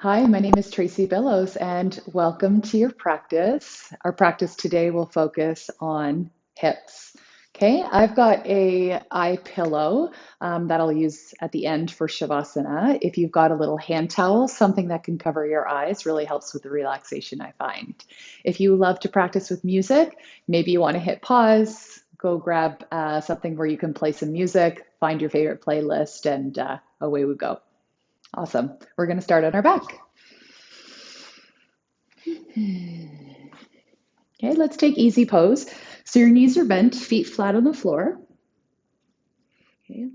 Hi, my name is Tracy Billows, and welcome to your practice. Our practice today will focus on hips. Okay, I've got a eye pillow that I'll use at the end for Shavasana. If you've got a little hand towel, something that can cover your eyes really helps with the relaxation, I find. If you love to practice with music, maybe you want to hit pause, go grab something where you can play some music, find your favorite playlist, and away we go. Awesome. We're going to start on our back. Okay, let's take easy pose. So your knees are bent, feet flat on the floor. Okay.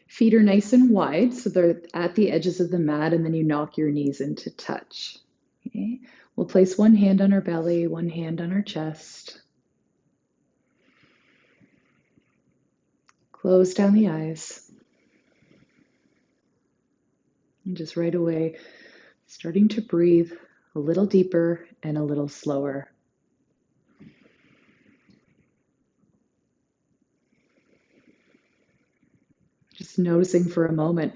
Feet are nice and wide, so they're at the edges of the mat, and then you knock your knees into touch. Okay. We'll place one hand on our belly, one hand on our chest. Close down the eyes. And just right away, starting to breathe a little deeper and a little slower. Just noticing for a moment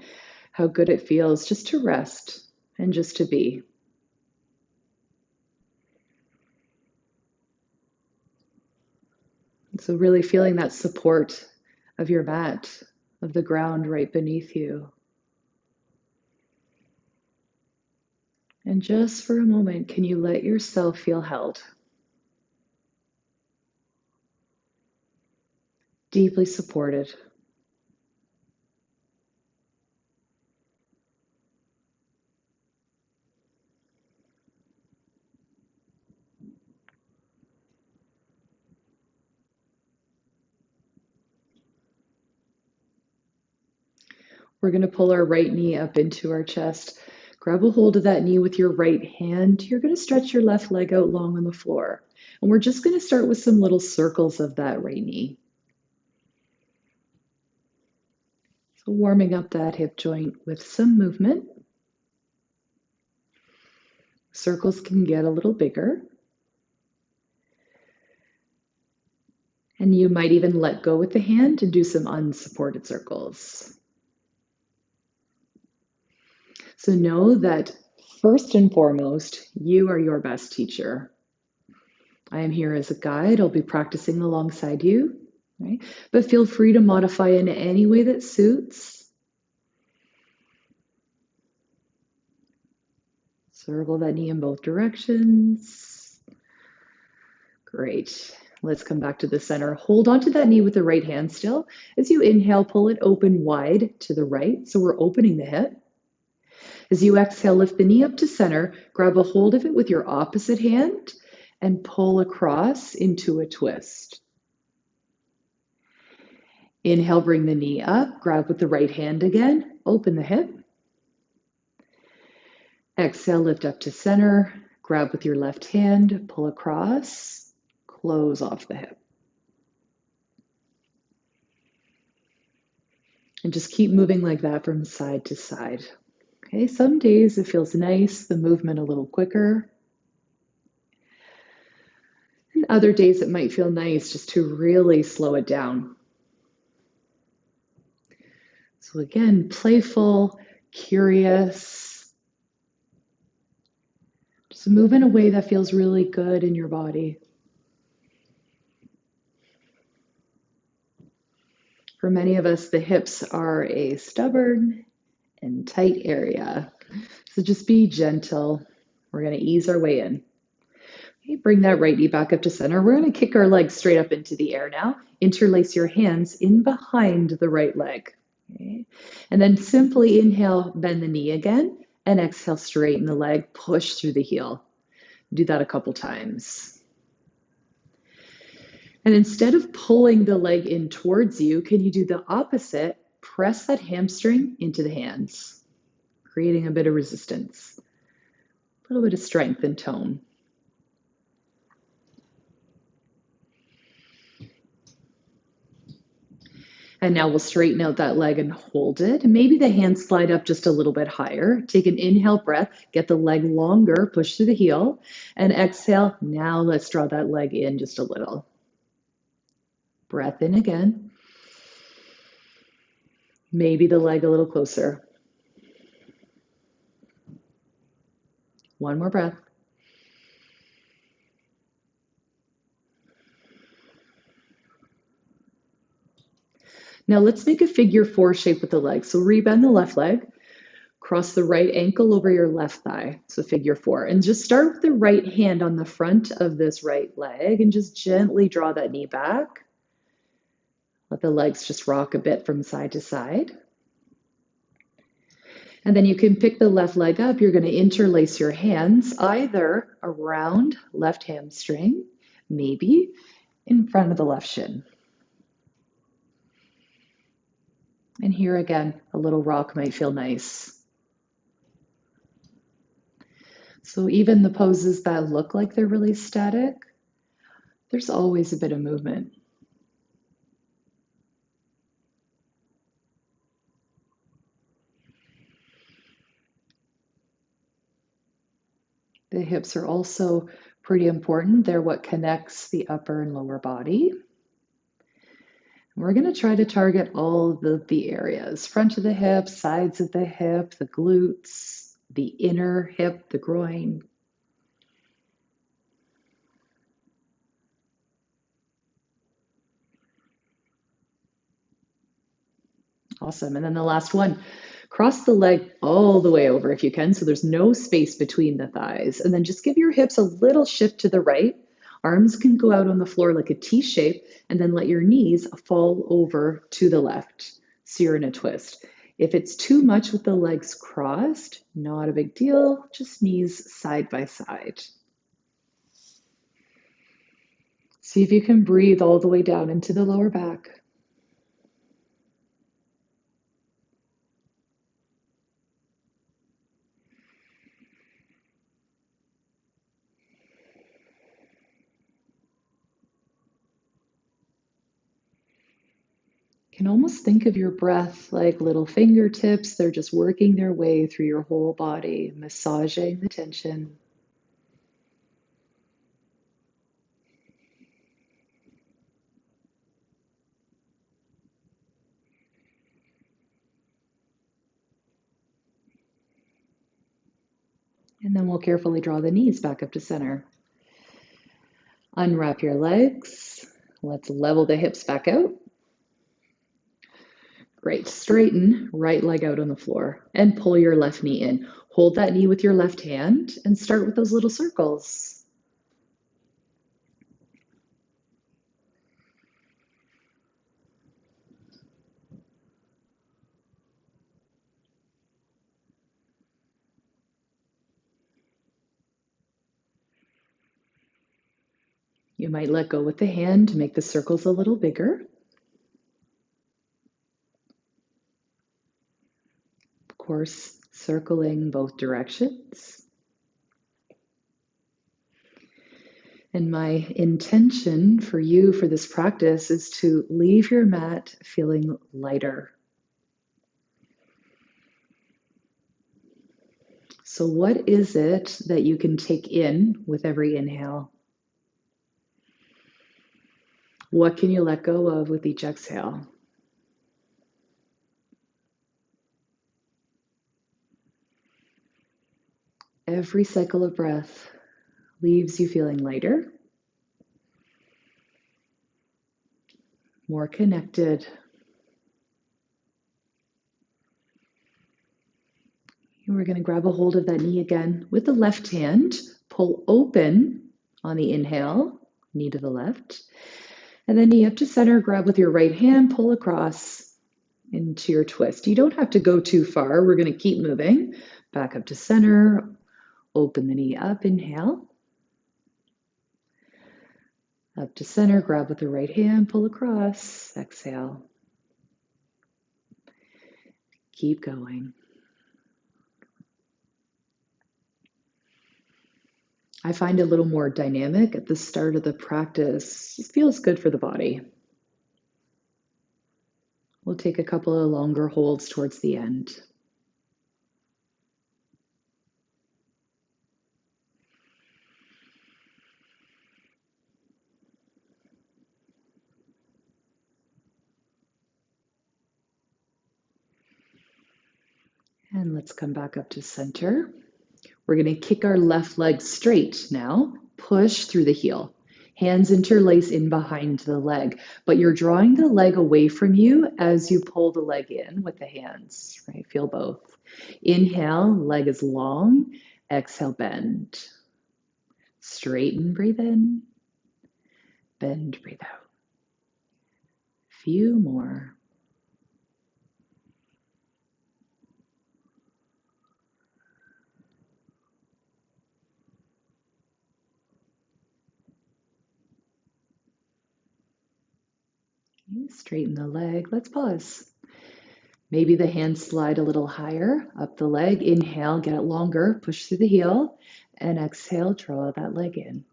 how good it feels just to rest and just to be. So really feeling that support of your mat, of the ground right beneath you. And just for a moment, can you let yourself feel held? Deeply supported. We're going to pull our right knee up into our chest. Grab a hold of that knee with your right hand. You're going to stretch your left leg out long on the floor. And we're just going to start with some little circles of that right knee. So warming up that hip joint with some movement. Circles can get a little bigger. And you might even let go with the hand and do some unsupported circles. So know that first and foremost, you are your best teacher. I am here as a guide. I'll be practicing alongside you, right? But feel free to modify in any way that suits. Circle that knee in both directions. Great. Let's come back to the center. Hold onto that knee with the right hand still. As you inhale, pull it open wide to the right. So we're opening the hip. As you exhale, lift the knee up to center, grab a hold of it with your opposite hand, and pull across into a twist. Inhale, bring the knee up, grab with the right hand again, open the hip. Exhale, lift up to center, grab with your left hand, pull across, close off the hip. And just keep moving like that from side to side. Okay, some days it feels nice, the movement a little quicker. And other days it might feel nice just to really slow it down. So again, playful, curious. Just move in a way that feels really good in your body. For many of us, the hips are a stubborn and tight area. So just be gentle. We're going to ease our way in. Okay, bring that right knee back up to center. We're going to kick our legs straight up into the air now. Interlace your hands in behind the right leg. Okay. And then simply inhale, bend the knee again, and exhale, straighten the leg, push through the heel. Do that a couple times. And instead of pulling the leg in towards you, can you do the opposite? Press that hamstring into the hands, creating a bit of resistance, a little bit of strength and tone. And now we'll straighten out that leg and hold it. And maybe the hands slide up just a little bit higher. Take an inhale breath, get the leg longer, push through the heel, and exhale. Now let's draw that leg in just a little. Breath in again. Maybe the leg a little closer. One more breath. Now let's make a figure 4 shape with the legs. So rebend the left leg, cross the right ankle over your left thigh. So figure 4. And just start with the right hand on the front of this right leg and just gently draw that knee back. Let the legs just rock a bit from side to side. And then you can pick the left leg up. You're going to interlace your hands either around left hamstring, maybe in front of the left shin. And here again, a little rock might feel nice. So even the poses that look like they're really static, there's always a bit of movement. The hips are also pretty important. They're what connects the upper and lower body. We're going to try to target all of the areas, front of the hip, sides of the hip, the glutes, the inner hip, the groin. Awesome. And then the last one, cross the leg all the way over if you can, so there's no space between the thighs. And then just give your hips a little shift to the right. Arms can go out on the floor like a T shape, and then let your knees fall over to the left. So you're in a twist. If it's too much with the legs crossed, not a big deal, just knees side by side. See if you can breathe all the way down into the lower back. You can almost think of your breath like little fingertips. They're just working their way through your whole body, massaging the tension. And then we'll carefully draw the knees back up to center. Unwrap your legs. Let's level the hips back out. Great. Straighten right leg out on the floor and pull your left knee in. Hold that knee with your left hand and start with those little circles. You might let go with the hand to make the circles a little bigger. Of course, circling both directions. And my intention for you for this practice is to leave your mat feeling lighter. So, what is it that you can take in with every inhale? What can you let go of with each exhale? Every cycle of breath leaves you feeling lighter, more connected. And we're going to grab a hold of that knee again with the left hand. Pull open on the inhale, knee to the left. And then knee up to center, grab with your right hand, pull across into your twist. You don't have to go too far. We're going to keep moving. Back up to center, open the knee up, inhale. Up to center, grab with the right hand, pull across, exhale. Keep going. I find a little more dynamic at the start of the practice. It feels good for the body. We'll take a couple of longer holds towards the end. And let's come back up to center. We're going to kick our left leg straight now. Push through the heel. Hands interlace in behind the leg, but you're drawing the leg away from you as you pull the leg in with the hands, right? Feel both. Inhale, leg is long. Exhale, bend. Straighten, breathe in. Bend, breathe out. Few more. Straighten the leg. Let's pause. Maybe the hands slide a little higher up the leg. Inhale, get it longer. Push through the heel. And exhale, draw that leg in.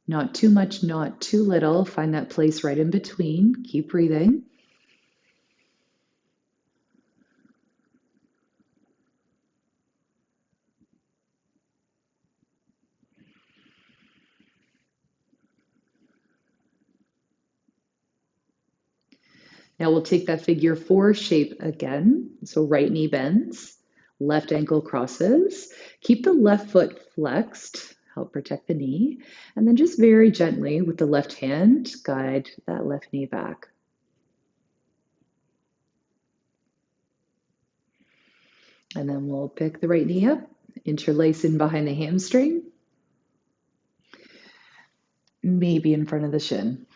Not too much, not too little. Find that place right in between. Keep breathing. Now we'll take that figure four shape again. So right knee bends, left ankle crosses. Keep the left foot flexed, help protect the knee. And then just very gently with the left hand, guide that left knee back. And then we'll pick the right knee up, interlace in behind the hamstring, maybe in front of the shin.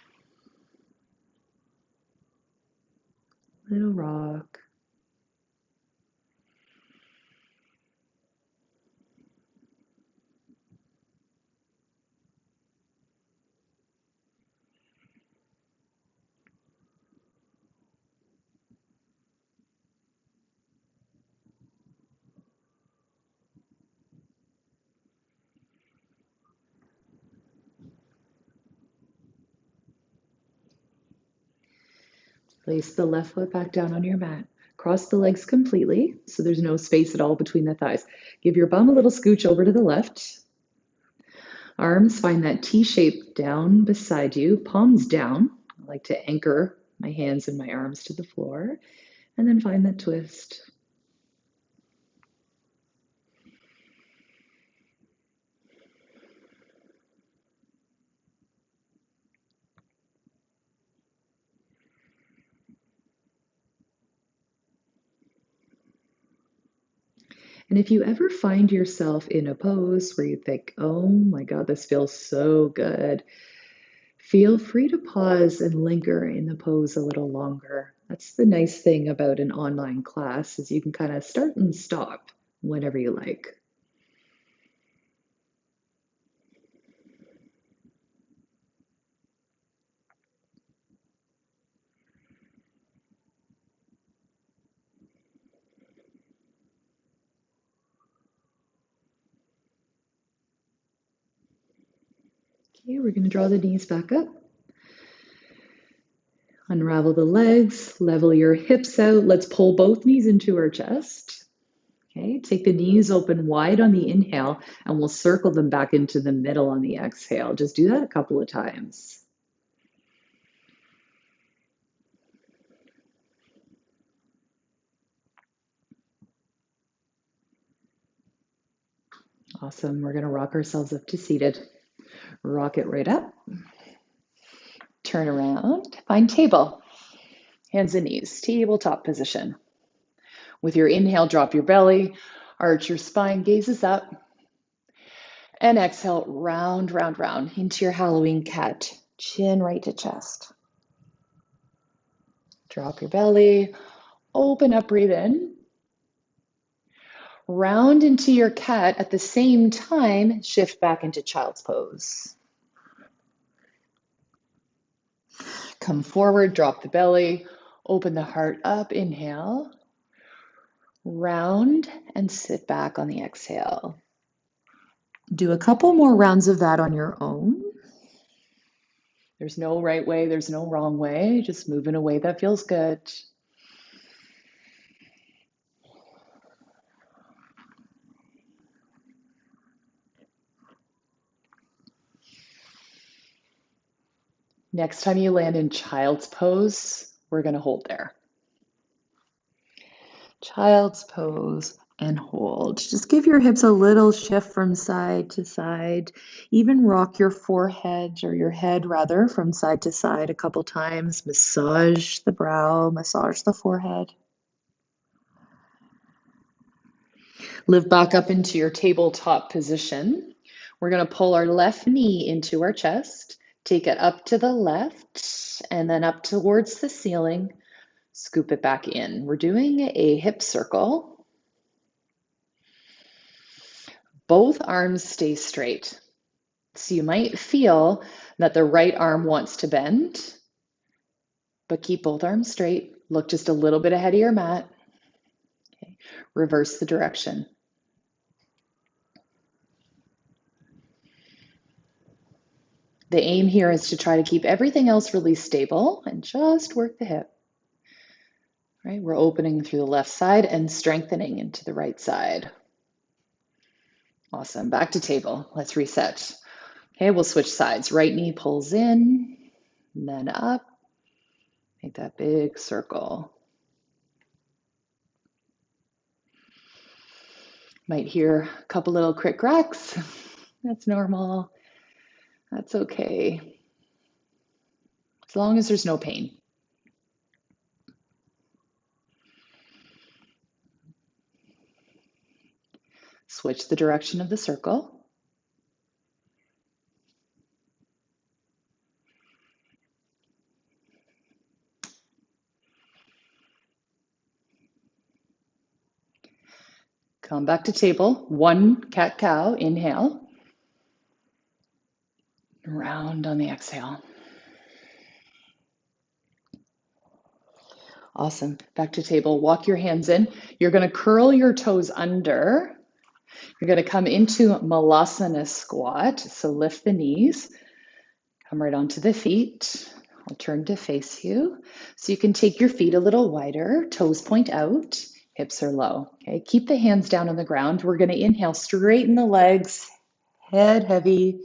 Little rock. Place the left foot back down on your mat. Cross the legs completely so there's no space at all between the thighs. Give your bum a little scooch over to the left. Arms find that T shape down beside you, palms down. I like to anchor my hands and my arms to the floor, and then find that twist. And if you ever find yourself in a pose where you think, oh my God, this feels so good, feel free to pause and linger in the pose a little longer. That's the nice thing about an online class is you can kind of start and stop whenever you like. Okay, we're going to draw the knees back up. Unravel the legs, level your hips out. Let's pull both knees into our chest. Okay, take the knees open wide on the inhale and we'll circle them back into the middle on the exhale. Just do that a couple of times. Awesome. We're going to rock ourselves up to seated. Rock it right up. Turn around. Find table. Hands and knees. Tabletop position. With your inhale, drop your belly. Arch your spine, gazes up. And exhale, round, round, round into your Halloween cat. Chin right to chest. Drop your belly. Open up, breathe in. Round into your cat at the same time, shift back into child's pose. Come forward, drop the belly, open the heart up, inhale. Round and sit back on the exhale. Do a couple more rounds of that on your own. There's no right way, there's no wrong way, just move in a way that feels good. Next time you land in child's pose, we're going to hold there. Child's pose. and hold. Just give your hips a little shift from side to side. Even rock your forehead, or your head rather, from side to side a couple times. Massage the brow, massage the forehead. Lift back up into your tabletop position. We're going to pull our left knee into our chest, take it up to the left, and then up towards the ceiling. Scoop it back in. We're doing a hip circle. Both arms stay straight. So you might feel that the right arm wants to bend, but keep both arms straight. Look just a little bit ahead of your mat. Okay. Reverse the direction. The aim here is to try to keep everything else really stable and just work the hip. Right? We're opening through the left side and strengthening into the right side. Awesome. Back to table. Let's reset. Okay, we'll switch sides. Right knee pulls in, and then up. Make that big circle. Might hear a couple little crick cracks. That's normal. That's okay. As long as there's no pain. Switch the direction of the circle. Come back to table. One cat-cow, inhale. Round on the exhale. Awesome. Back to table. Walk your hands in. You're going to curl your toes under. You're going to come into Malasana squat. So lift the knees. Come right onto the feet. I'll turn to face you. So you can take your feet a little wider. Toes point out. Hips are low. Okay. Keep the hands down on the ground. We're going to inhale, straighten the legs. Head heavy.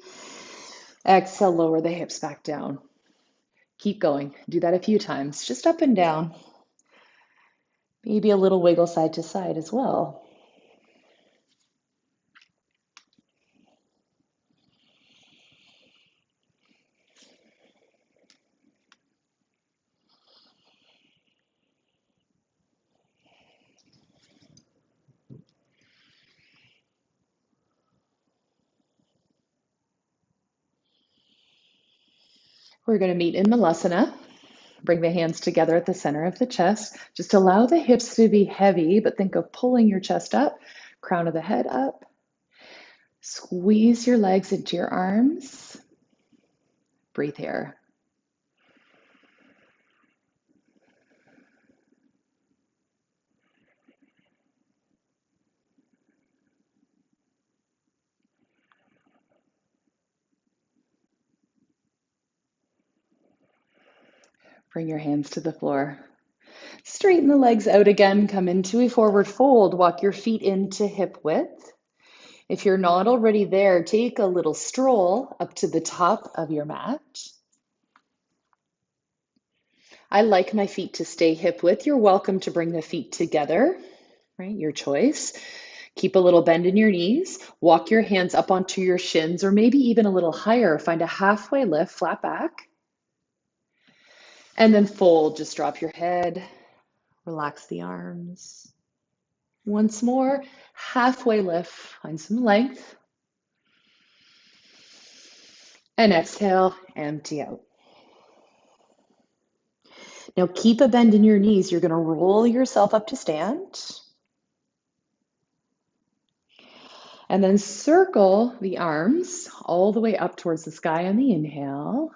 Exhale, lower the hips back down. Keep going. Do that a few times. Just up and down. Maybe a little wiggle side to side as well. We're going to meet in Malasana. Bring the hands together at the center of the chest. Just allow the hips to be heavy, but think of pulling your chest up, crown of the head up. Squeeze your legs into your arms. Breathe here. Bring your hands to the floor. Straighten the legs out again. Come into a forward fold. Walk your feet into hip width. If you're not already there, take a little stroll up to the top of your mat. I like my feet to stay hip width. You're welcome to bring the feet together, right? Your choice. Keep a little bend in your knees. Walk your hands up onto your shins, or maybe even a little higher. Find a halfway lift, flat back. And then fold. Just drop your head. Relax the arms. Once more, halfway lift. Find some length. And exhale, empty out. Now keep a bend in your knees. You're going to roll yourself up to stand. And then circle the arms all the way up towards the sky on the inhale.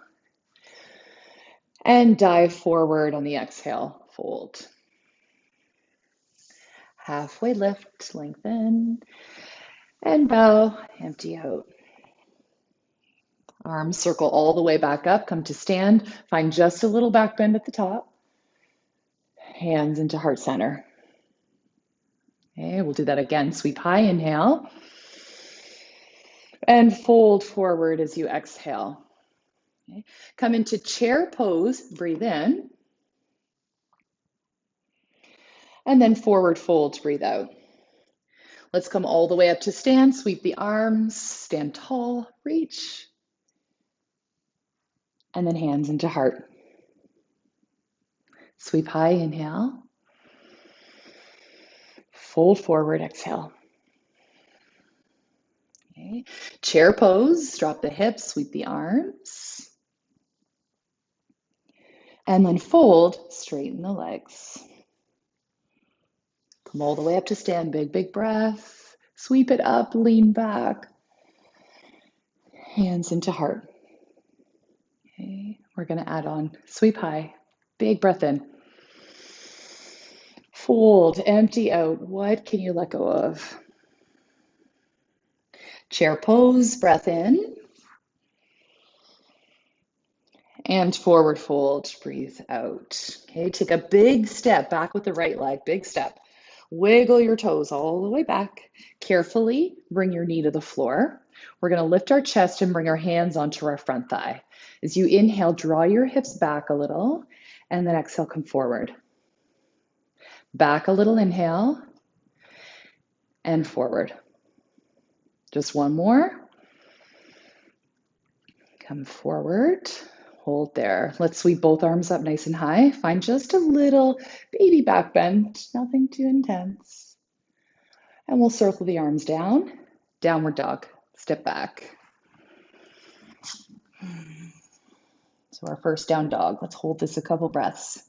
And dive forward on the exhale, fold. Halfway lift, lengthen. And bow, empty out. Arms circle all the way back up, come to stand. Find just a little back bend at the top. Hands into heart center. Okay, we'll do that again. Sweep high, inhale. And fold forward as you exhale. Okay. Come into chair pose, breathe in. And then forward fold, breathe out. Let's come all the way up to stand. Sweep the arms, stand tall, reach, and then hands into heart. Sweep high, inhale. Fold forward, exhale. Okay. Chair pose, drop the hips, sweep the arms. And then fold, straighten the legs. Come all the way up to stand, big, big breath. Sweep it up, lean back. Hands into heart. Okay. We're gonna add on sweep high, big breath in. Fold, empty out. What can you let go of? Chair pose, breath in. And forward fold, breathe out. Okay, take a big step back with the right leg, big step. Wiggle your toes all the way back. Carefully bring your knee to the floor. We're gonna lift our chest and bring our hands onto our front thigh. As you inhale, draw your hips back a little, and then exhale, come forward. Back a little, inhale, and forward. Just one more. Come forward. Hold there. Let's sweep both arms up nice and high. Find just a little baby back bend, nothing too intense. And we'll circle the arms down. Downward dog. Step back. So our first down dog. Let's hold this a couple breaths.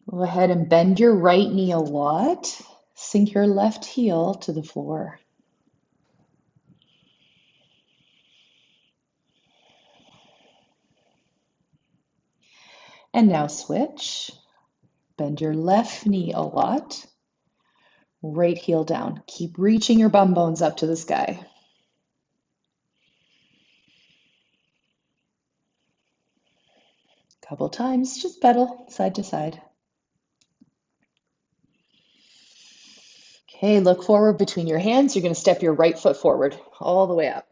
Go ahead and bend your right knee a lot. Sink your left heel to the floor. And now switch. Bend your left knee a lot. Right heel down. Keep reaching your bum bones up to the sky. Couple times, just pedal side to side. Okay, look forward between your hands. You're going to step your right foot forward all the way up.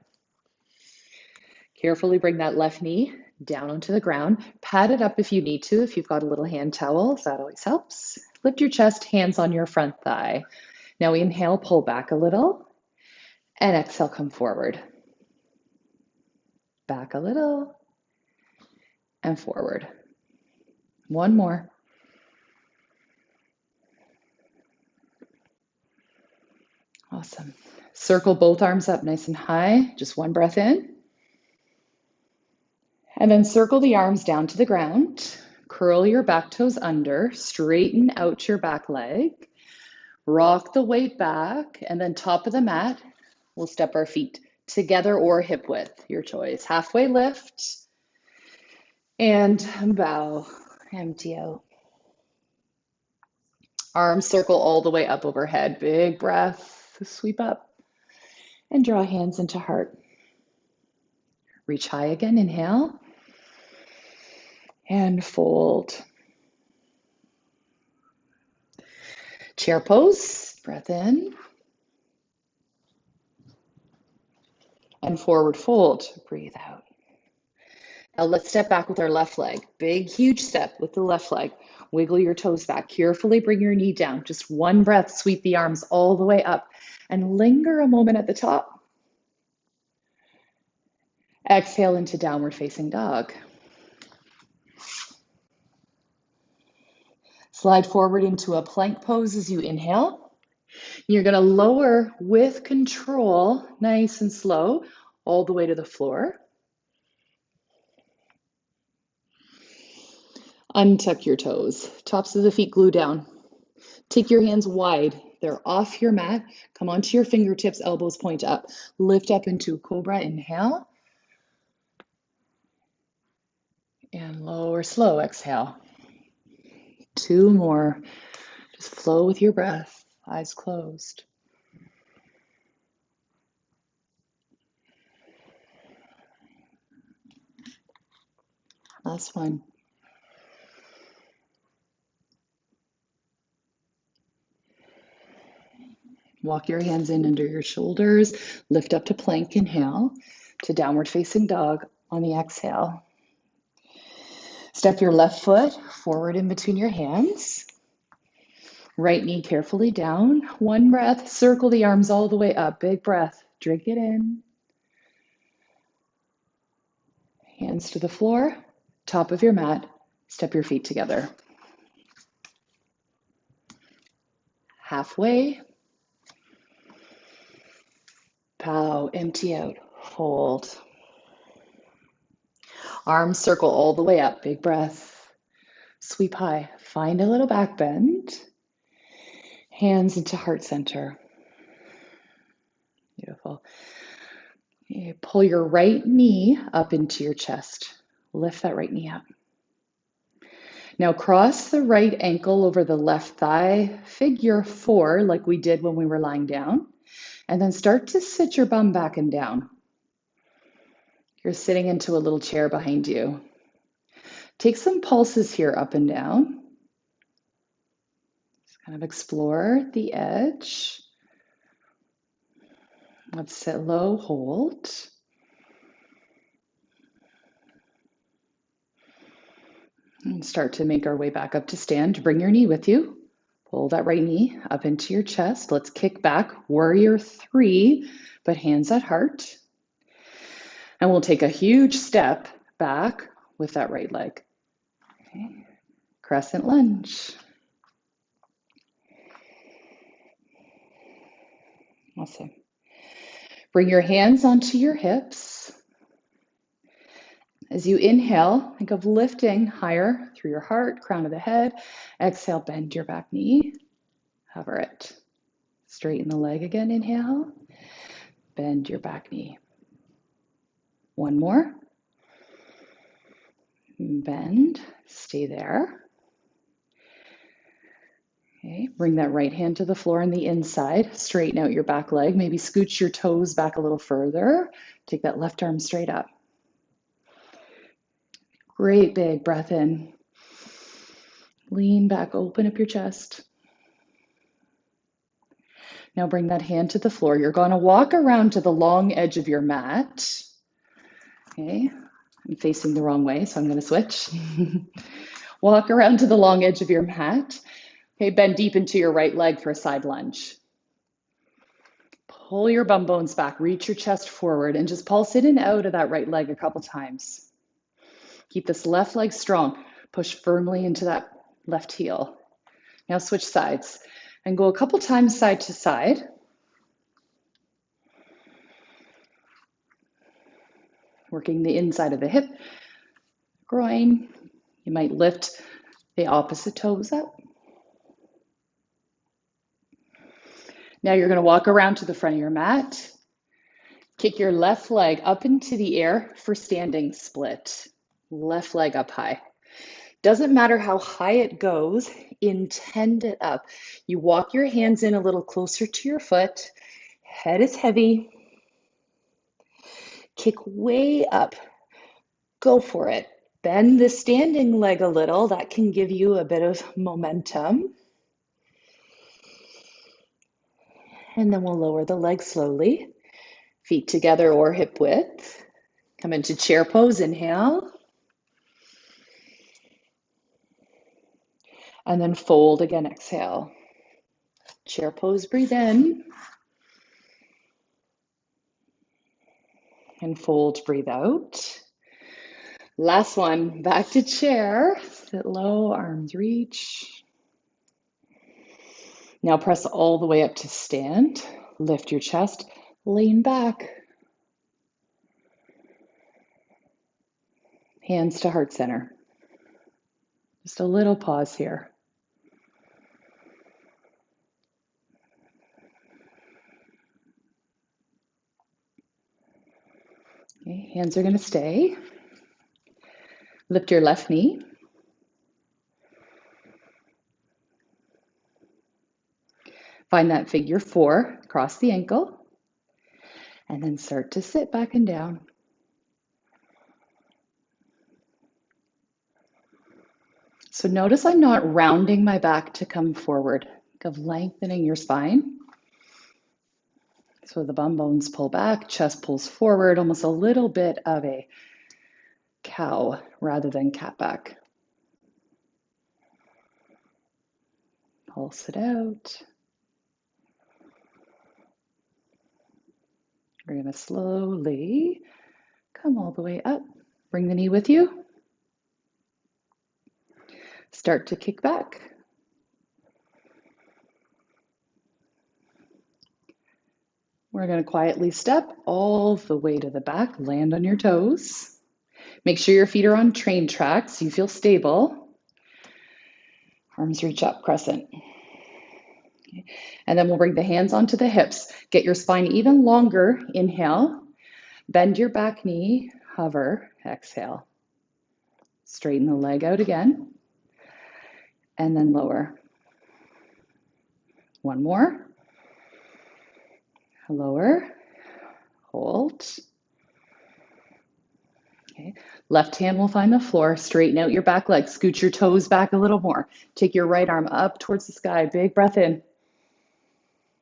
Carefully bring that left knee down onto the ground. Pat it up if you need to, if you've got a little hand towel, that always helps. Lift your chest, hands on your front thigh. Now inhale, pull back a little, and exhale, come forward. Back a little, and forward. One more. Awesome. Circle both arms up nice and high. Just one breath in. And then circle the arms down to the ground. Curl your back toes under. Straighten out your back leg. Rock the weight back. And then top of the mat, we'll step our feet together or hip width, your choice. Halfway lift. And bow. Empty out. Arms circle all the way up overhead. Big breath. Sweep up. And draw hands into heart. Reach high again. Inhale. And fold. Chair pose. Breath in. And forward fold. Breathe out. Now let's step back with our left leg. Big, huge step with the left leg. Wiggle your toes back. Carefully bring your knee down. Just one breath. Sweep the arms all the way up. And linger a moment at the top. Exhale into downward facing dog. Slide forward into a plank pose as you inhale. You're going to lower with control, nice and slow, all the way to the floor. Untuck your toes. Tops of the feet glue down. Take your hands wide. They're off your mat. Come onto your fingertips, elbows point up. Lift up into cobra, inhale. And lower, slow, exhale. Two more. Just flow with your breath, eyes closed. Last one. Walk your hands in under your shoulders. Lift up to plank, inhale. To downward facing dog on the exhale. Step your left foot forward in between your hands. Right knee carefully down. One breath. Circle the arms all the way up. Big breath. Drink it in. Hands to the floor. Top of your mat. Step your feet together. Halfway. Bow. Empty out. Hold. Arms circle all the way up. Big breath. Sweep high. Find a little back bend. Hands into heart center. Beautiful. You pull your right knee up into your chest. Lift that right knee up. Now cross the right ankle over the left thigh, figure 4 like we did when we were lying down, and then start to sit your bum back and down. You're sitting into a little chair behind you. Take some pulses here up and down. Just kind of explore the edge. Let's sit low, hold. And start to make our way back up to stand. Bring your knee with you. Pull that right knee up into your chest. Let's kick back, warrior 3, but hands at heart. And we'll take a huge step back with that right leg. Okay. Crescent lunge. Awesome. Bring your hands onto your hips. As you inhale, think of lifting higher through your heart, crown of the head. Exhale, bend your back knee. Hover it. Straighten the leg again. Inhale. Bend your back knee. One more. Bend. Stay there. Okay. Bring that right hand to the floor on the inside. Straighten out your back leg. Maybe scooch your toes back a little further. Take that left arm straight up. Great big breath in. Lean back, open up your chest. Now bring that hand to the floor. You're going to walk around to the long edge of your mat. Okay, I'm facing the wrong way, so I'm going to switch. Walk around to the long edge of your mat. Okay, bend deep into your right leg for a side lunge. Pull your bum bones back, reach your chest forward, and just pulse in and out of that right leg a couple times. Keep this left leg strong. Push firmly into that left heel. Now switch sides and go a couple times side to side. Working the inside of the hip, groin. You might lift the opposite toes up. Now you're going to walk around to the front of your mat. Kick your left leg up into the air for standing split. Left leg up high. Doesn't matter how high it goes, intend it up. You walk your hands in a little closer to your foot. Head is heavy. Kick way up. Go for it. Bend the standing leg a little. That can give you a bit of momentum. And then we'll lower the leg slowly. Feet together or hip width. Come into chair pose, inhale. And then fold again, exhale. Chair pose, breathe in. And fold, breathe out. Last one, back to chair. Sit low, arms reach. Now press all the way up to stand. Lift your chest, lean back. Hands to heart center. Just a little pause here. Okay, hands are going to stay. Lift your left knee. Find that figure 4, cross the ankle, and then start to sit back and down. So notice I'm not rounding my back to come forward. Think of lengthening your spine. So the bum bones pull back, chest pulls forward, almost a little bit of a cow rather than cat back. Pulse it out. We're going to slowly come all the way up. Bring the knee with you. Start to kick back. We're going to quietly step all the way to the back, land on your toes. Make sure your feet are on train tracks so you feel stable. Arms reach up, crescent. Okay. And then we'll bring the hands onto the hips. Get your spine even longer. Inhale. Bend your back knee. Hover. Exhale. Straighten the leg out again. And then lower. One more. Lower. Hold. Okay. Left hand will find the floor. Straighten out your back leg. Scoot your toes back a little more. Take your right arm up towards the sky. Big breath in.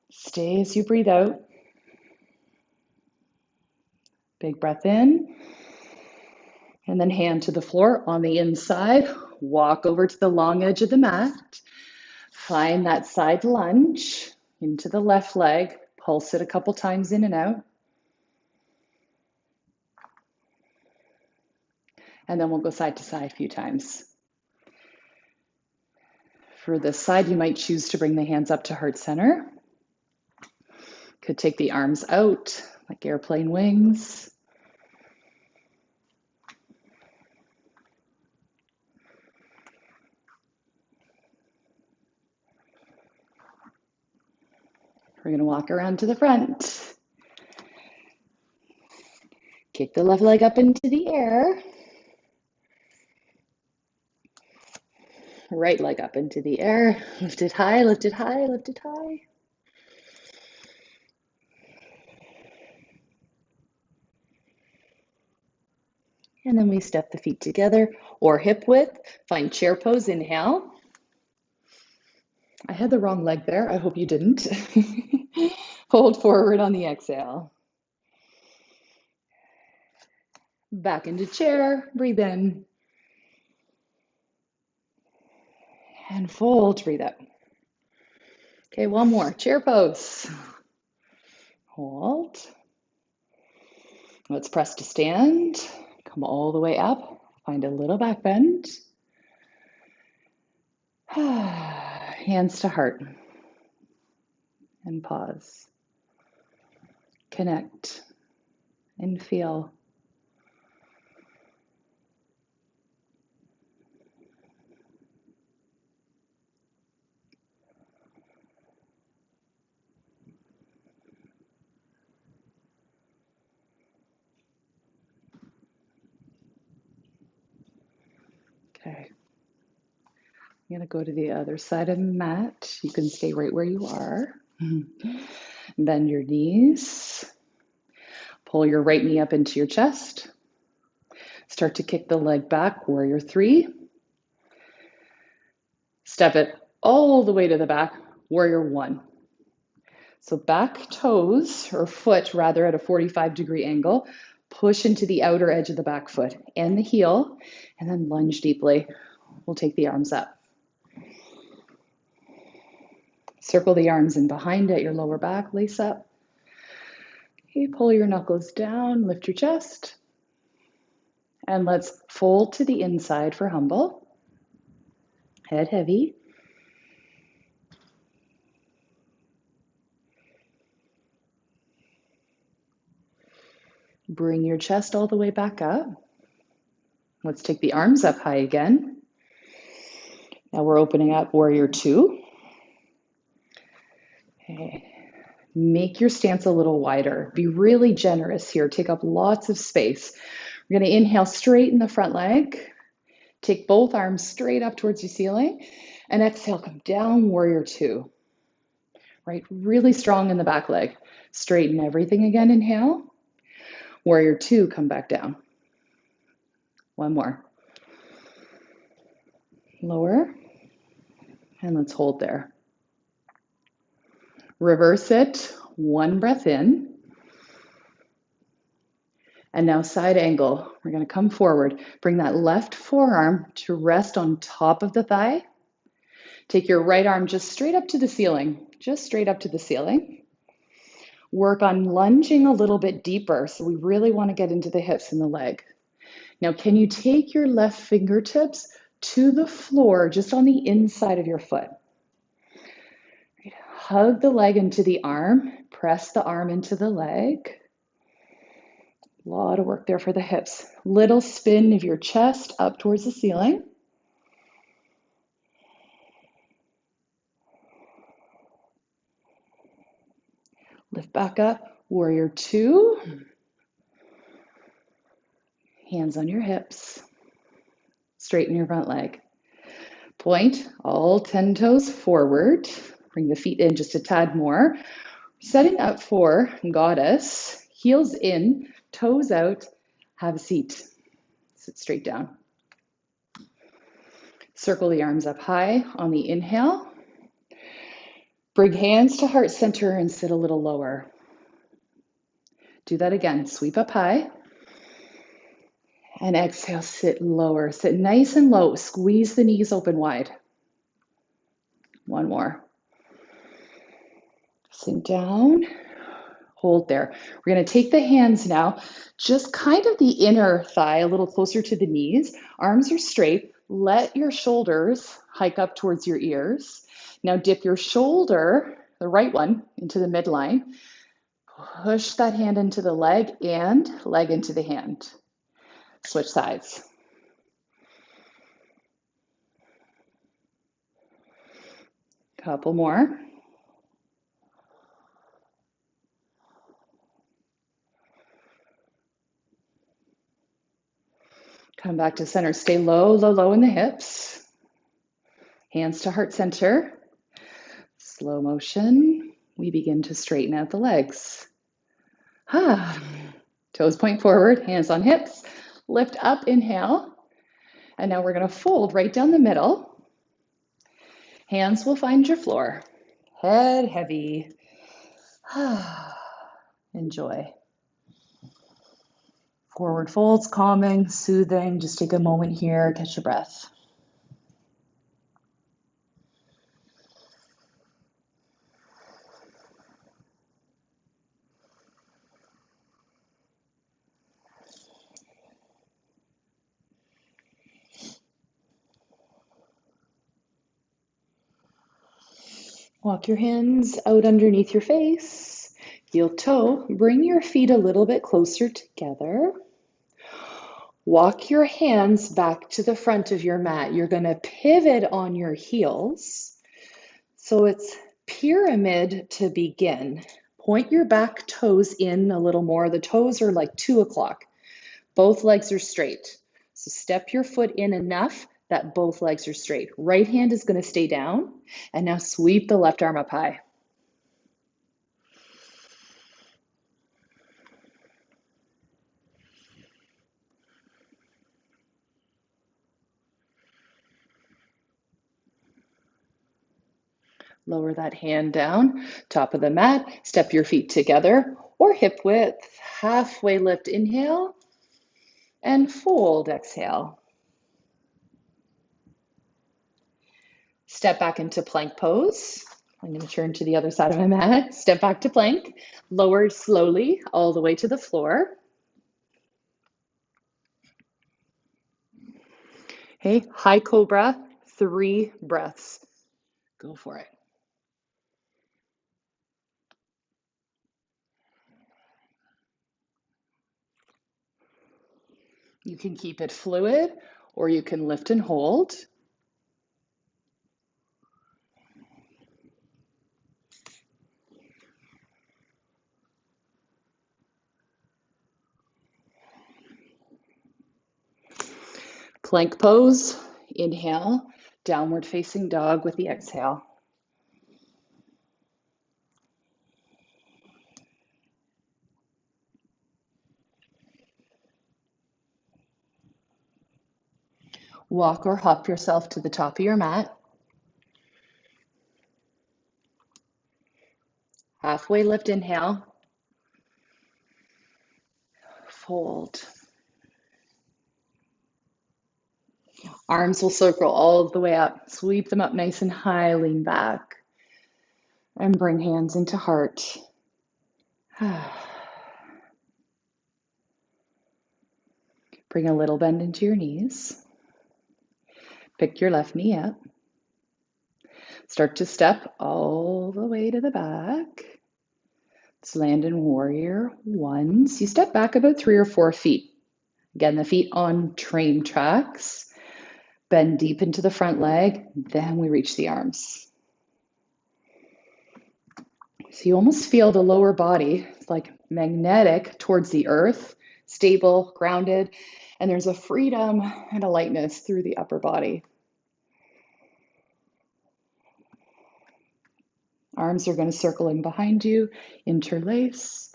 Stay as you breathe out. Big breath in. And then hand to the floor on the inside. Walk over to the long edge of the mat. Find that side lunge into the left leg. Pulse it a couple times in and out. And then we'll go side to side a few times. For this side, you might choose to bring the hands up to heart center. Could take the arms out like airplane wings. We're going to walk around to the front. Kick the left leg up into the air. Right leg up into the air. Lift it high, lift it high, lift it high. And then we step the feet together or hip width. Find chair pose, inhale. I had the wrong leg there. I hope you didn't. Hold forward on the exhale. Back into chair, breathe in. And fold, breathe out. Okay, one more, chair pose. Hold. Let's press to stand. Come all the way up. Find a little back bend. Hands to heart. And pause. Connect and feel. Okay. I'm going to go to the other side of the mat. You can stay right where you are. Bend your knees. Pull your right knee up into your chest. Start to kick the leg back, warrior three. Step it all the way to the back, warrior one. So back toes, or foot rather, at a 45-degree angle. Push into the outer edge of the back foot and the heel, and then lunge deeply. We'll take the arms up. Circle the arms in behind at your lower back, lace up. Okay, pull your knuckles down, lift your chest. And let's fold to the inside for humble. Head heavy. Bring your chest all the way back up. Let's take the arms up high again. Now we're opening up warrior two. Okay. Make your stance a little wider. Be really generous here. Take up lots of space. We're going to inhale, straighten the front leg. Take both arms straight up towards your ceiling. And exhale, come down, warrior two. Right, really strong in the back leg. Straighten everything again, inhale. Warrior two, come back down. One more. Lower. And let's hold there. Reverse it, one breath in. And now side angle. We're going to come forward. Bring that left forearm to rest on top of the thigh. Take your right arm just straight up to the ceiling, just straight up to the ceiling. Work on lunging a little bit deeper. So we really want to get into the hips and the leg. Now, can you take your left fingertips to the floor just on the inside of your foot? Hug the leg into the arm, press the arm into the leg. A lot of work there for the hips. Little spin of your chest up towards the ceiling. Lift back up, warrior two. Hands on your hips. Straighten your front leg. Point all 10 toes forward. Bring the feet in just a tad more. Setting up for goddess. Heels in, toes out. Have a seat. Sit straight down. Circle the arms up high on the inhale. Bring hands to heart center and sit a little lower. Do that again. Sweep up high. And exhale, sit lower. Sit nice and low. Squeeze the knees open wide. One more. Sink down. Hold there. We're going to take the hands now, just kind of the inner thigh, a little closer to the knees. Arms are straight. Let your shoulders hike up towards your ears. Now dip your shoulder, the right one, into the midline. Push that hand into the leg and leg into the hand. Switch sides. Couple more. Come back to center. Stay low, low, low in the hips. Hands to heart center. Slow motion. We begin to straighten out the legs. Toes point forward, hands on hips. Lift up, inhale. And now we're going to fold right down the middle. Hands will find your floor. Head heavy. Enjoy. Forward folds, calming, soothing. Just take a moment here, catch your breath. Walk your hands out underneath your face. Heel toe. Bring your feet a little bit closer together. Walk your hands back to the front of your mat. You're going to pivot on your heels. So it's pyramid to begin. Point your back toes in a little more. The toes are like 2 o'clock. Both legs are straight. So step your foot in enough that both legs are straight. Right hand is going to stay down. And now sweep the left arm up high. Lower that hand down, top of the mat, step your feet together or hip width, halfway lift, inhale, and fold, exhale. Step back into plank pose. I'm going to turn to the other side of my mat. Step back to plank, lower slowly all the way to the floor. Okay, high cobra, 3 breaths. Go for it. You can keep it fluid or you can lift and hold. Plank pose, inhale, downward facing dog with the exhale. Walk or hop yourself to the top of your mat. Halfway lift, inhale. Fold. Arms will circle all the way up. Sweep them up nice and high, lean back. And bring hands into heart. Bring a little bend into your knees. Pick your left knee up. Start to step all the way to the back. Let's land in warrior one. So you step back about 3 or 4 feet. Again, the feet on train tracks. Bend deep into the front leg. Then we reach the arms. So you almost feel the lower body like magnetic towards the earth, stable, grounded, and there's a freedom and a lightness through the upper body. Arms are going to circle in behind you, interlace,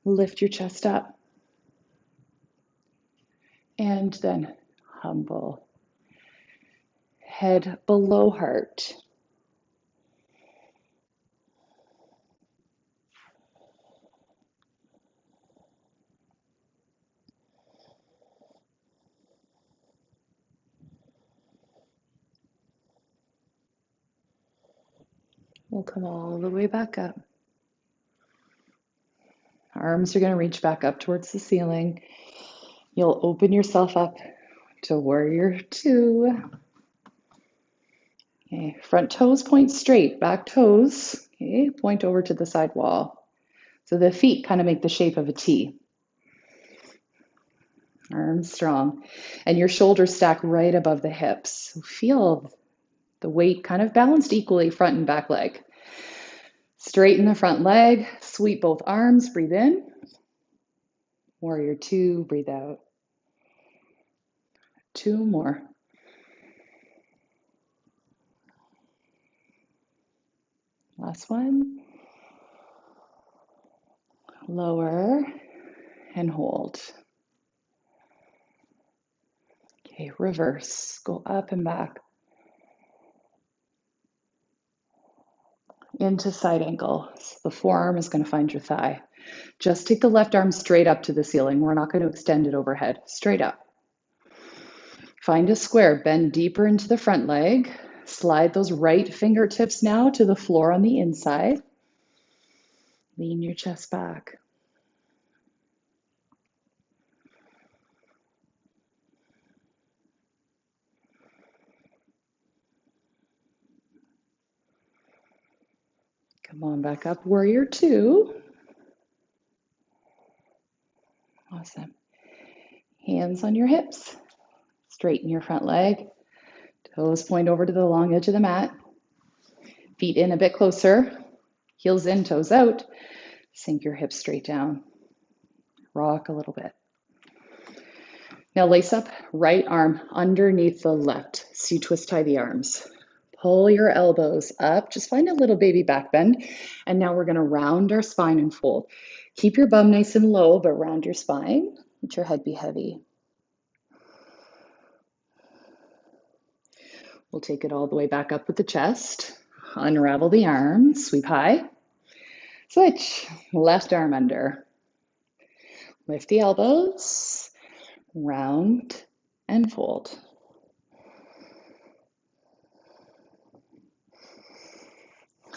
lift your chest up, and then humble. Head below heart. We'll come all the way back up. Arms are going to reach back up towards the ceiling. You'll open yourself up to warrior two. Okay, front toes point straight, back toes, okay, point over to the side wall. So the feet kind of make the shape of a T. Arms strong. And your shoulders stack right above the hips. So feel the weight kind of balanced equally front and back leg. Straighten the front leg, sweep both arms, breathe in. Warrior two, breathe out. 2 more. Last one. Lower and hold. Okay, reverse. Go up and back. Into side angle. So the forearm is going to find your thigh. Just take the left arm straight up to the ceiling. We're not going to extend it overhead. Straight up. Find a square. Bend deeper into the front leg. Slide those right fingertips now to the floor on the inside. Lean your chest back. Come on back up, warrior two. Awesome. Hands on your hips. Straighten your front leg. Toes point over to the long edge of the mat. Feet in a bit closer. Heels in, toes out. Sink your hips straight down. Rock a little bit. Now lace up right arm underneath the left. So you twist tie the arms. Pull your elbows up. Just find a little baby back bend. And now we're going to round our spine and fold. Keep your bum nice and low, but round your spine. Let your head be heavy. We'll take it all the way back up with the chest. Unravel the arms. Sweep high. Switch. Left arm under. Lift the elbows. Round and fold.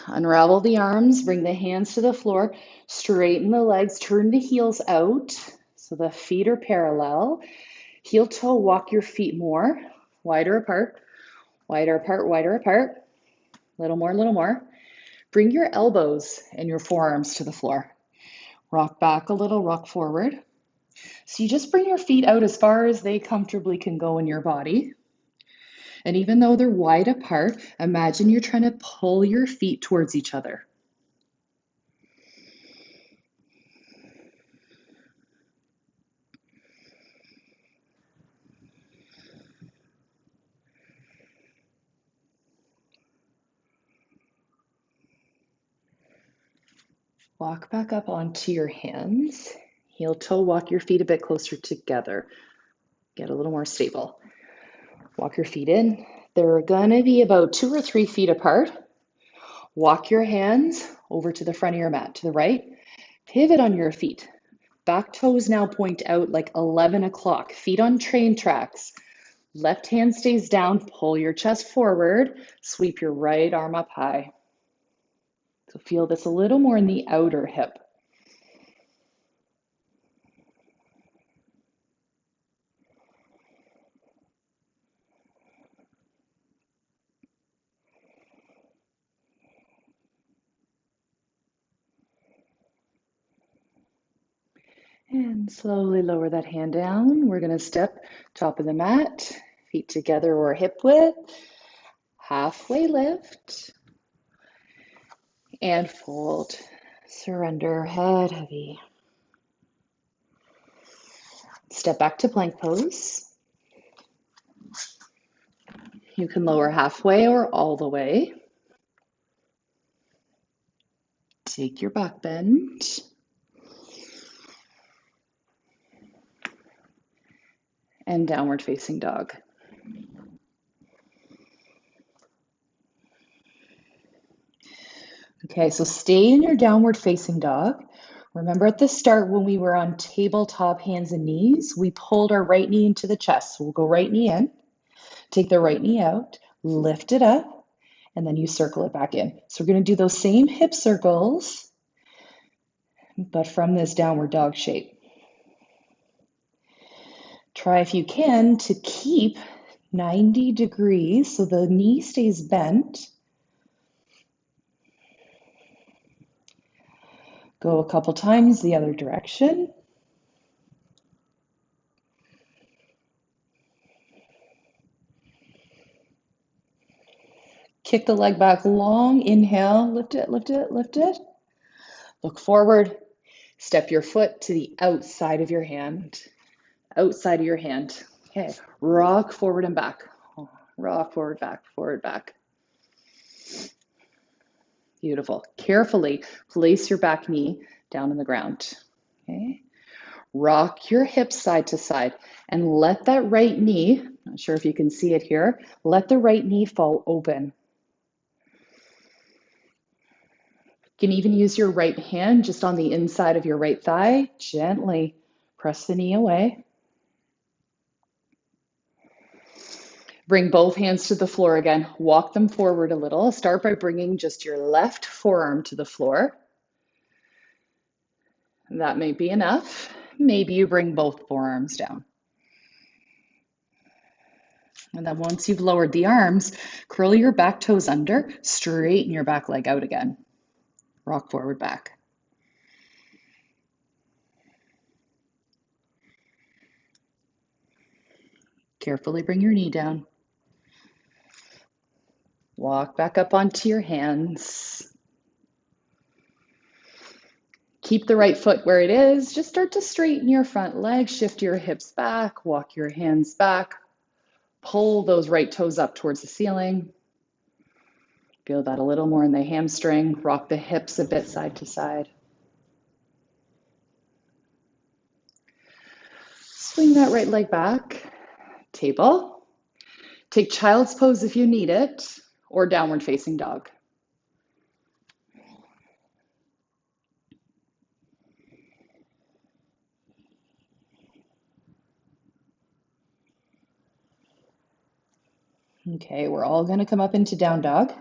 Unravel the arms, bring the hands to the floor, straighten the legs, turn the heels out so the feet are parallel. Heel toe, walk your feet more, wider apart, wider apart, wider apart. Little more, little more. Bring your elbows and your forearms to the floor. Rock back a little, rock forward. So you just bring your feet out as far as they comfortably can go in your body. And even though they're wide apart, imagine you're trying to pull your feet towards each other. Walk back up onto your hands. Heel toe, walk your feet a bit closer together. Get a little more stable. Walk your feet in. They're gonna be about 2 or 3 feet apart. Walk your hands over to the front of your mat, to the right. Pivot on your feet. Back toes now point out like 11 o'clock. Feet on train tracks. Left hand stays down, pull your chest forward, sweep your right arm up high. So feel this a little more in the outer hip. And slowly lower that hand down. We're going to step top of the mat, feet together or hip width, halfway lift, and fold. Surrender, head heavy. Step back to plank pose. You can lower halfway or all the way. Take your back bend. And downward facing dog. Okay, so stay in your downward facing dog. Remember at the start when we were on tabletop hands and knees, we pulled our right knee into the chest. So we'll go right knee in, take the right knee out, lift it up, and then you circle it back in. So we're going to do those same hip circles, but from this downward dog shape. Try if you can to keep 90 degrees so the knee stays bent. Go a couple times the other direction. Kick the leg back long, inhale, lift it, lift it, lift it. Look forward, step your foot to the outside of your hand. Outside of your hand. Okay, rock forward and back. Rock forward, back, forward, back. Beautiful. Carefully place your back knee down on the ground. Okay. Rock your hips side to side and let that right knee, not sure if you can see it here, let the right knee fall open. You can even use your right hand just on the inside of your right thigh. Gently press the knee away. Bring both hands to the floor again. Walk them forward a little. Start by bringing just your left forearm to the floor. That may be enough. Maybe you bring both forearms down. And then once you've lowered the arms, curl your back toes under, straighten your back leg out again. Rock forward, back. Carefully bring your knee down. Walk back up onto your hands. Keep the right foot where it is. Just start to straighten your front leg, shift your hips back, walk your hands back. Pull those right toes up towards the ceiling. Feel that a little more in the hamstring. Rock the hips a bit side to side. Swing that right leg back. Table. Take child's pose if you need it, or downward facing dog. Okay, we're all going to come up into down dog.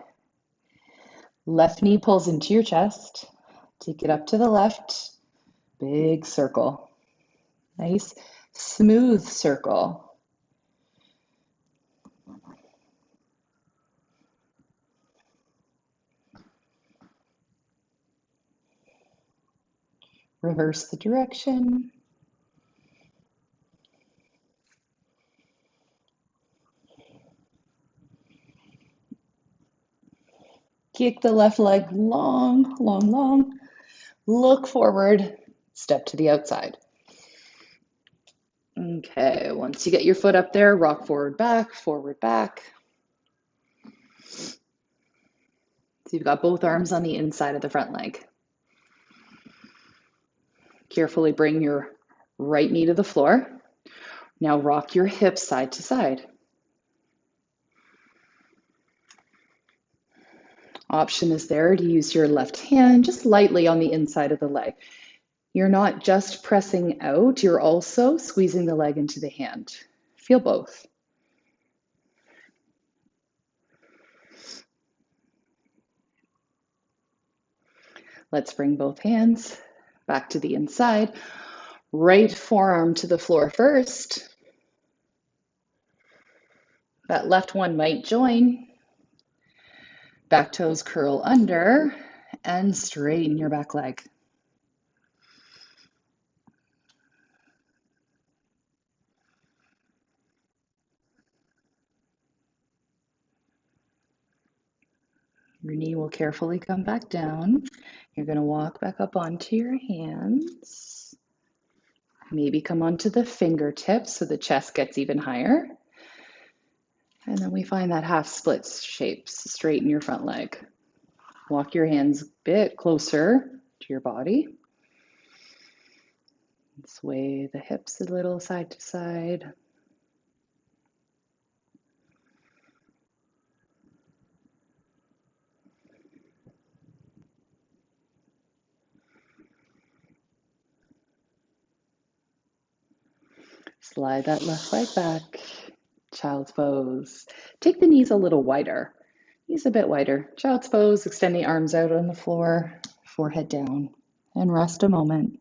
Left knee pulls into your chest. Take it up to the left. Big circle. Nice, smooth circle. Reverse the direction. Kick the left leg long, long, long. Look forward, step to the outside. Okay, once you get your foot up there, rock forward, back, forward, back. So you've got both arms on the inside of the front leg. Carefully bring your right knee to the floor. Now rock your hips side to side. Option is there to use your left hand just lightly on the inside of the leg. You're not just pressing out, you're also squeezing the leg into the hand. Feel both. Let's bring both hands back to the inside. Right forearm to the floor first. That left one might join. Back toes curl under and straighten your back leg. Your knee will carefully come back down. You're going to walk back up onto your hands. Maybe come onto the fingertips so the chest gets even higher. And then we find that half split shape. Straighten your front leg. Walk your hands a bit closer to your body. Sway the hips a little side to side. Slide that left leg back. Child's pose. Take the knees a little wider. Knees a bit wider. Child's pose, extend the arms out on the floor, forehead down, and rest a moment.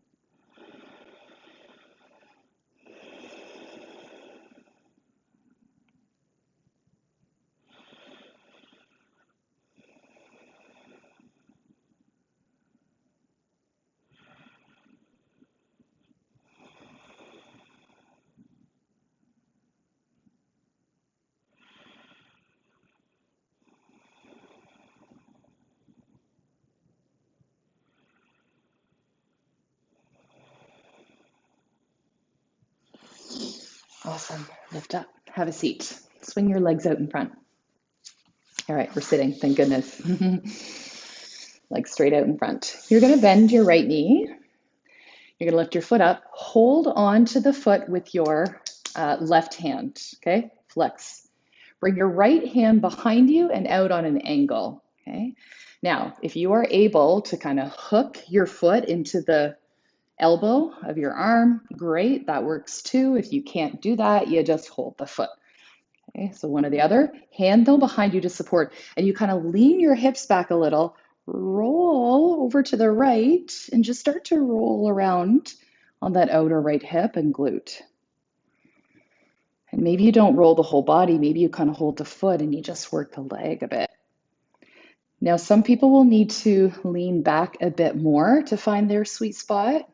Awesome. Lift up. Have a seat. Swing your legs out in front. All right, we're sitting. Thank goodness. Legs straight out in front. You're going to bend your right knee. You're going to lift your foot up. Hold on to the foot with your left hand. Okay? Flex. Bring your right hand behind you and out on an angle. Okay? Now, if you are able to kind of hook your foot into the elbow of your arm, great, that works too. If you can't do that, you just hold the foot. Okay, so one or the other. Hand though behind you to support, and you kind of lean your hips back a little, roll over to the right, and just start to roll around on that outer right hip and glute. And maybe you don't roll the whole body, maybe you kind of hold the foot and you just work the leg a bit. Now, some people will need to lean back a bit more to find their sweet spot.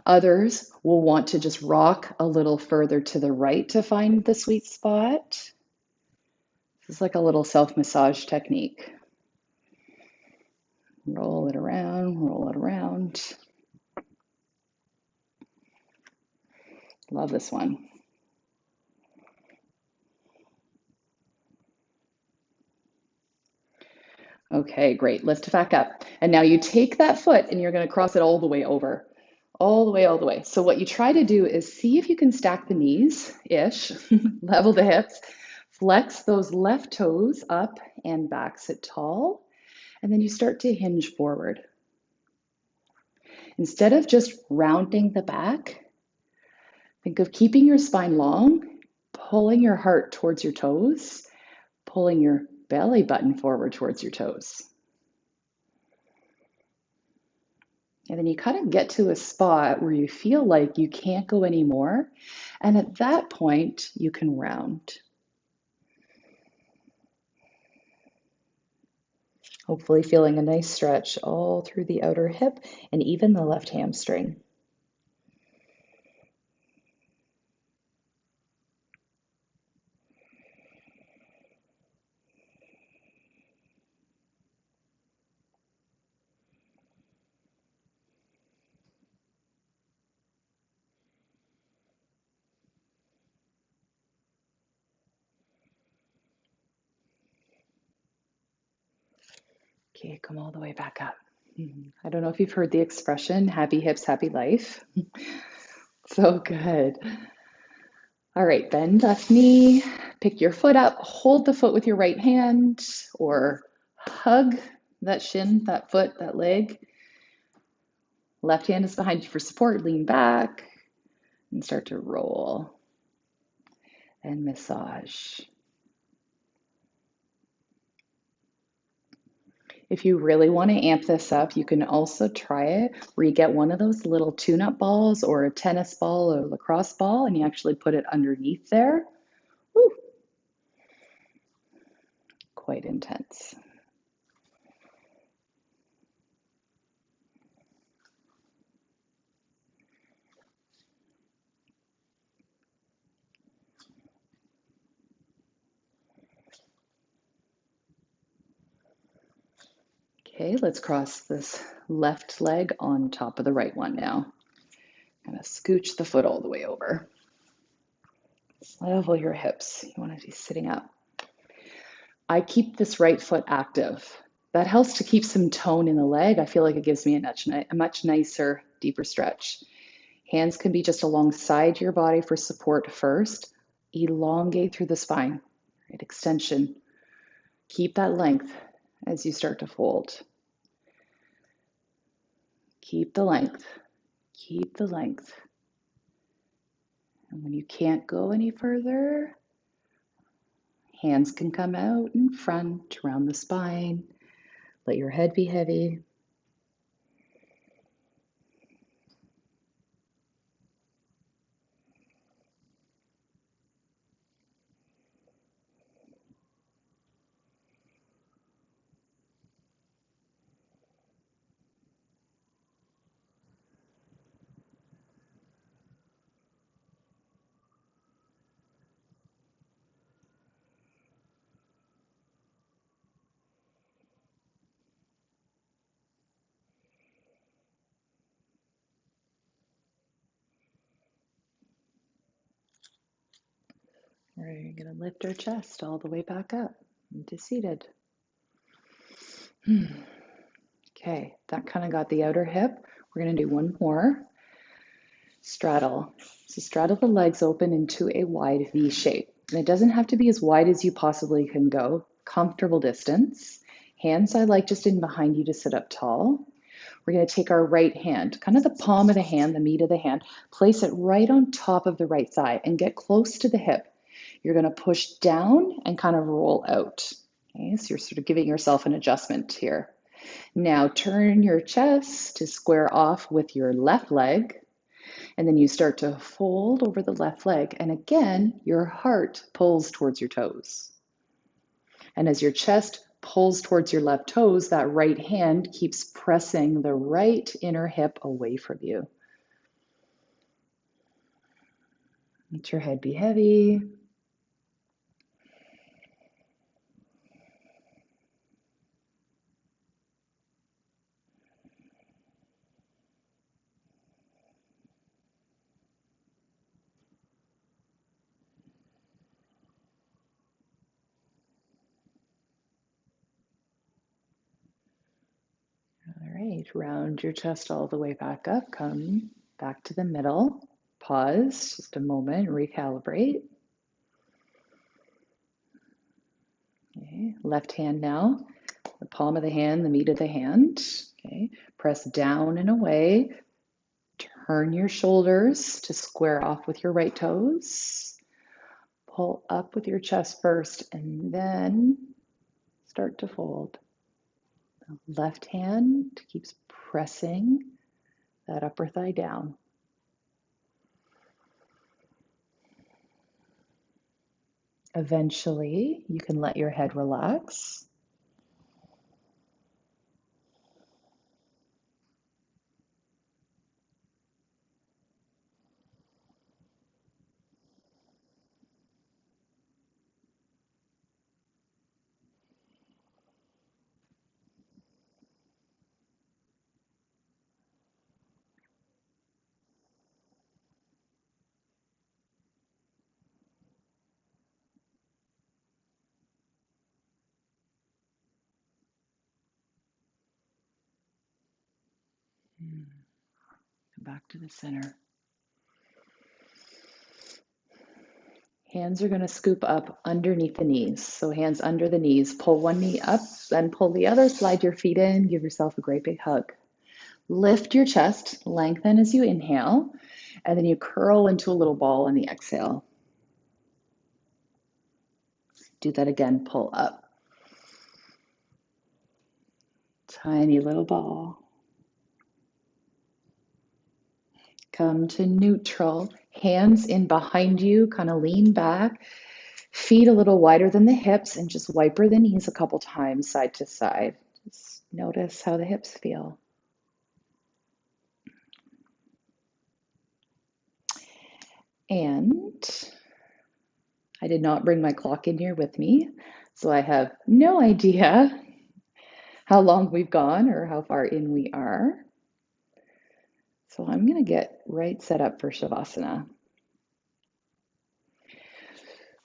Others will want to just rock a little further to the right to find the sweet spot. This is like a little self-massage technique. Roll it around, roll it around. Love this one. Okay, great. Lift it back up. And now you take that foot and you're going to cross it all the way over. All the way, all the way. So what you try to do is see if you can stack the knees-ish, level the hips, flex those left toes up and back, sit tall, and then you start to hinge forward. Instead of just rounding the back, think of keeping your spine long, pulling your heart towards your toes, pulling your belly button forward towards your toes. And then you kind of get to a spot where you feel like you can't go anymore. And at that point, you can round. Hopefully feeling a nice stretch all through the outer hip and even the left hamstring. Okay, come all the way back up. I don't know if you've heard the expression, happy hips, happy life. So good. All right, bend left knee, pick your foot up, hold the foot with your right hand, or hug that shin, that foot, that leg. Left hand is behind you for support, lean back, and start to roll and massage. If you really want to amp this up, you can also try it where you get one of those little tune-up balls or a tennis ball or lacrosse ball and you actually put it underneath there. Woo, quite intense. Okay, let's cross this left leg on top of the right one now. Kind of scooch the foot all the way over. Level your hips. You want to be sitting up. I keep this right foot active. That helps to keep some tone in the leg. I feel like it gives me a much nicer, deeper stretch. Hands can be just alongside your body for support first. Elongate through the spine, right? Extension. Keep that length as you start to fold. Keep the length. Keep the length. And when you can't go any further, hands can come out in front, around the spine. Let your head be heavy. We're going to lift our chest all the way back up into seated. Okay, that kind of got the outer hip. We're going to do one more. Straddle. So straddle the legs open into a wide V shape. And it doesn't have to be as wide as you possibly can go. Comfortable distance. Hands I like just in behind you to sit up tall. We're going to take our right hand, kind of the palm of the hand, the meat of the hand, place it right on top of the right thigh and get close to the hip. You're going to push down and kind of roll out. Okay, so you're sort of giving yourself an adjustment here. Now turn your chest to square off with your left leg. And then you start to fold over the left leg. And again, your heart pulls towards your toes. And as your chest pulls towards your left toes, that right hand keeps pressing the right inner hip away from you. Let your head be heavy. All right, round your chest all the way back up. Come back to the middle. Pause just a moment, recalibrate. Okay, left hand now, the palm of the hand, the meat of the hand. Okay, press down and away. Turn your shoulders to square off with your right toes. Pull up with your chest first and then start to fold. The left hand keeps pressing that upper thigh down. Eventually, you can let your head relax. Back to the center. Hands are going to scoop up underneath the knees. So hands under the knees. Pull one knee up, then pull the other. Slide your feet in. Give yourself a great big hug. Lift your chest, lengthen as you inhale, and then you curl into a little ball on the exhale. Do that again, pull up. Tiny little ball. Come to neutral. Hands in behind you, kind of lean back. Feet a little wider than the hips, and just wiper the knees a couple times side to side. Just notice how the hips feel. And I did not bring my clock in here with me, so I have no idea how long we've gone or how far in we are. So I'm going to get right set up for Shavasana.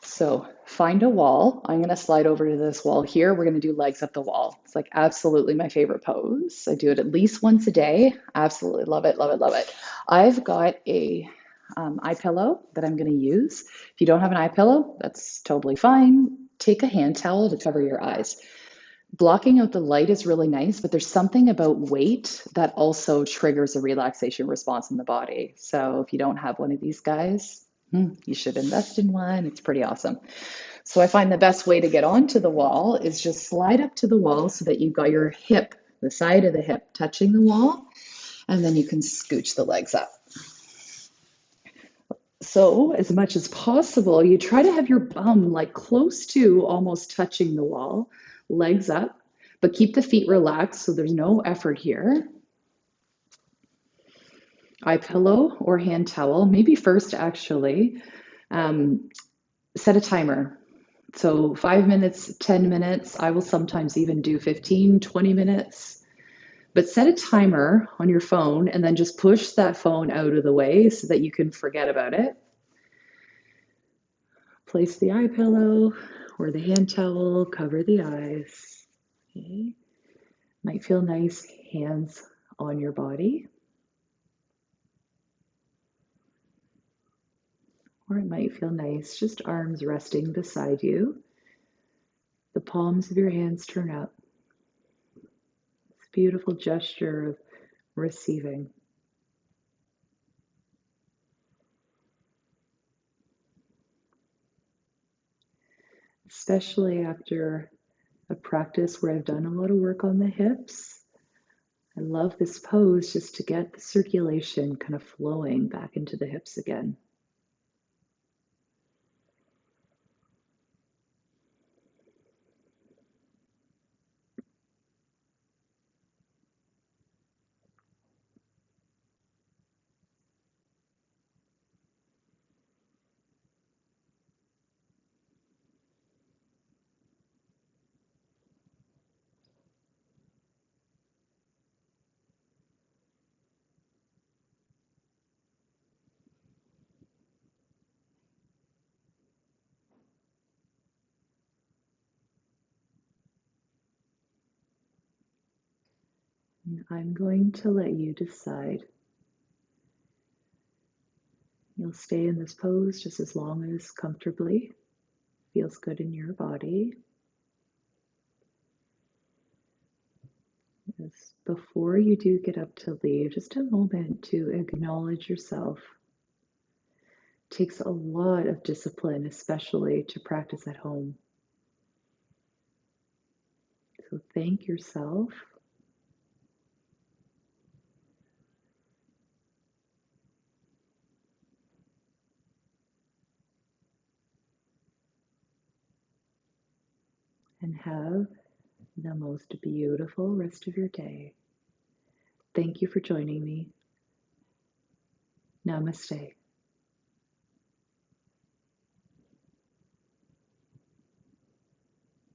So find a wall. I'm going to slide over to this wall here. We're going to do legs up the wall. It's like absolutely my favorite pose. I do it at least once a day. Absolutely love it, love it, love it. I've got a eye pillow that I'm going to use. If you don't have an eye pillow, that's totally fine. Take a hand towel to cover your eyes. Blocking out the light is really nice, but there's something about weight that also triggers a relaxation response in the body. So if you don't have one of these guys, you should invest in one. It's pretty awesome. So I find the best way to get onto the wall is just slide up to the wall so that you've got your hip, the side of the hip touching the wall, and then you can scooch the legs up. So as much as possible, you try to have your bum like close to almost touching the wall, legs up, but keep the feet relaxed so there's no effort here. Eye pillow or hand towel, maybe first actually, set a timer. So 5 minutes, 10 minutes, I will sometimes even do 15, 20 minutes. But set a timer on your phone and then just push that phone out of the way so that you can forget about it. Place the eye pillow or the hand towel, cover the eyes. Okay. Might feel nice, hands on your body. Or it might feel nice, just arms resting beside you. The palms of your hands turn up. It's a beautiful gesture of receiving. Especially after a practice where I've done a lot of work on the hips. I love this pose just to get the circulation kind of flowing back into the hips again. And I'm going to let you decide. You'll stay in this pose just as long as comfortably feels good in your body. As before you do get up to leave, just a moment to acknowledge yourself. It takes a lot of discipline, especially to practice at home. So thank yourself. And have the most beautiful rest of your day. Thank you for joining me. Namaste.